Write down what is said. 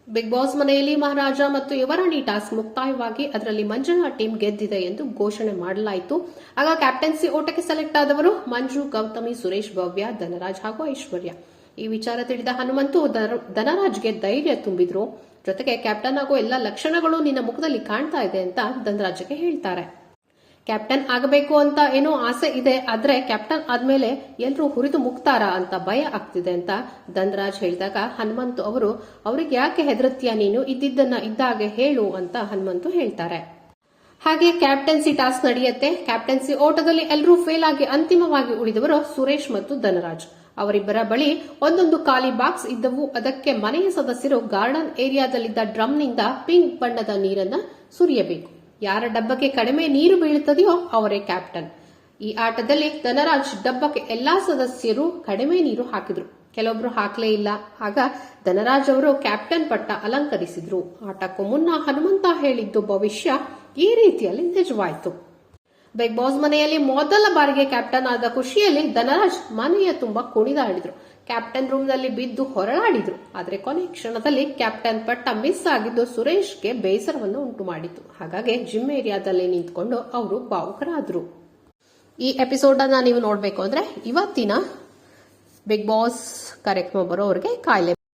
Big boss ಮನೆಯಲ್ಲಿ ಮಹಾರಾಜ ಮತ್ತು ಯುವರಾಣಿ task ಮುಕ್ತಾಯವಾಗಿ ಅದರಲ್ಲಿ ಮಂಜುಳಾ ಟೀಮ್ ಗೆದ್ದಿದೆ ಎಂದು ಘೋಷಣೆ ಮಾಡಲಾಯಿತು. ಆಗ ಕ್ಯಾಪ್ಟನ್ಸಿ ಓಟಕ್ಕೆ ಸೆಲೆಕ್ಟ್ ಆದವರು ಮಂಜು, ಗೌತಮಿ, ಸುರೇಶ್, ಭವ್ಯ, ಧನರಾಜ್ ಹಾಗೂ ಐಶ್ವರ್ಯ. ಈ ವಿಚಾರ ತಿಳಿದ ಹನುಮಂತು ಧನರಾಜ್ಗೆ ಧೈರ್ಯ ತುಂಬಿದ್ರು. ಜೊತೆಗೆ ಕ್ಯಾಪ್ಟನ್ ಆಗೋ ಎಲ್ಲ ಲಕ್ಷಣಗಳು ನಿನ್ನ ಮುಖದಲ್ಲಿ ಕಾಣ್ತಾ ಇದೆ ಅಂತ ಧನರಾಜ್ಗೆ ಹೇಳ್ತಾರೆ. ಕ್ಯಾಪ್ಟನ್ ಆಗಬೇಕು ಅಂತ ಏನೋ ಆಸೆ ಇದೆ, ಆದ್ರೆ ಕ್ಯಾಪ್ಟನ್ ಆದ್ಮೇಲೆ ಎಲ್ರೂ ಹುರಿದು ಮುಗ್ತಾರ ಅಂತ ಭಯ ಆಗ್ತಿದೆ ಅಂತ ಧನರಾಜ್ ಹೇಳಿದಾಗ ಹನುಮಂತು ಅವ್ರಿಗೆ ಯಾಕೆ ಹೆದರತ್ತೀಯ, ನೀನು ಇದ್ದಿದ್ದನ್ನ ಇದ್ದಾಗೆ ಹೇಳು ಅಂತ ಹನುಮಂತು ಹೇಳ್ತಾರೆ. ಹಾಗೆ ಕ್ಯಾಪ್ಟನ್ಸಿ ಟಾಸ್ಕ್ ನಡೆಯುತ್ತೆ. ಕ್ಯಾಪ್ಟನ್ಸಿ ಓಟದಲ್ಲಿ ಎಲ್ಲರೂ ಫೇಲ್ ಆಗಿ ಅಂತಿಮವಾಗಿ ಉಳಿದವರು ಸುರೇಶ್ ಮತ್ತು ಧನರಾಜ್. ಅವರಿಬ್ಬರ ಬಳಿ ಒಂದೊಂದು ಖಾಲಿ ಬಾಕ್ಸ್ ಇದ್ದವು. ಅದಕ್ಕೆ ಮನೆಯ ಸದಸ್ಯರು ಗಾರ್ಡನ್ ಏರಿಯಾದಲ್ಲಿದ್ದ ಡ್ರಮ್ನಿಂದ ಪಿಂಕ್ ಬಣ್ಣದ ನೀರನ್ನ ಸುರಿಯಬೇಕು. ಯಾರ ಡಬ್ಬಕ್ಕೆ ಕಡಿಮೆ ನೀರು ಬೀಳುತ್ತದೆಯೋ ಅವರೇ ಕ್ಯಾಪ್ಟನ್. ಈ ಆಟದಲ್ಲಿ ಧನರಾಜ್ ಡಬ್ಬಕ್ಕೆ ಎಲ್ಲಾ ಸದಸ್ಯರು ಕಡಿಮೆ ನೀರು ಹಾಕಿದ್ರು, ಕೆಲವೊಬ್ರು ಹಾಕ್ಲೇ ಇಲ್ಲ. ಆಗ ಧನರಾಜ್ ಅವರು ಕ್ಯಾಪ್ಟನ್ ಪಟ್ಟ ಅಲಂಕರಿಸಿದ್ರು. ಆಟಕ್ಕೂ ಮುನ್ನ ಹನುಮಂತ ಹೇಳಿದ್ದು ಭವಿಷ್ಯ ಈ ರೀತಿಯಲ್ಲಿ ನಿಜವಾಯಿತು. ಬಿಗ್ ಬಾಸ್ ಮನೆಯಲ್ಲಿ ಮೊದಲ ಬಾರಿಗೆ ಕ್ಯಾಪ್ಟನ್ ಆದ ಖುಷಿಯಲ್ಲಿ ಧನರಾಜ್ ಮನೆಯ ತುಂಬಾ ಕುಣಿದಾಡಿದ್ರು. ಕ್ಯಾಪ್ಟನ್ ರೂಮ್ ನಲ್ಲಿ ಬಿದ್ದು ಹೊರಳಾಡಿದ್ರು. ಆದ್ರೆ ಕೊನೆ ಕ್ಷಣದಲ್ಲಿ ಕ್ಯಾಪ್ಟನ್ ಪಟ್ಟ ಮಿಸ್ ಆಗಿದ್ದು ಸುರೇಶ್ಗೆ ಬೇಸರವನ್ನು ಉಂಟು ಮಾಡಿತು. ಹಾಗಾಗಿ ಜಿಮ್ ಏರಿಯಾದಲ್ಲಿ ನಿಂತ್ಕೊಂಡು ಅವರು ಭಾವುಕರಾದ್ರು. ಈ ಎಪಿಸೋಡ್ ಅನ್ನ ನೀವು ನೋಡ್ಬೇಕು ಅಂದ್ರೆ ಇವತ್ತಿನ ಬಿಗ್ ಬಾಸ್ ಕಾರ್ಯಕ್ರಮ ಬರೋವರೆಗೆ ಕಾಯ್ಲೆ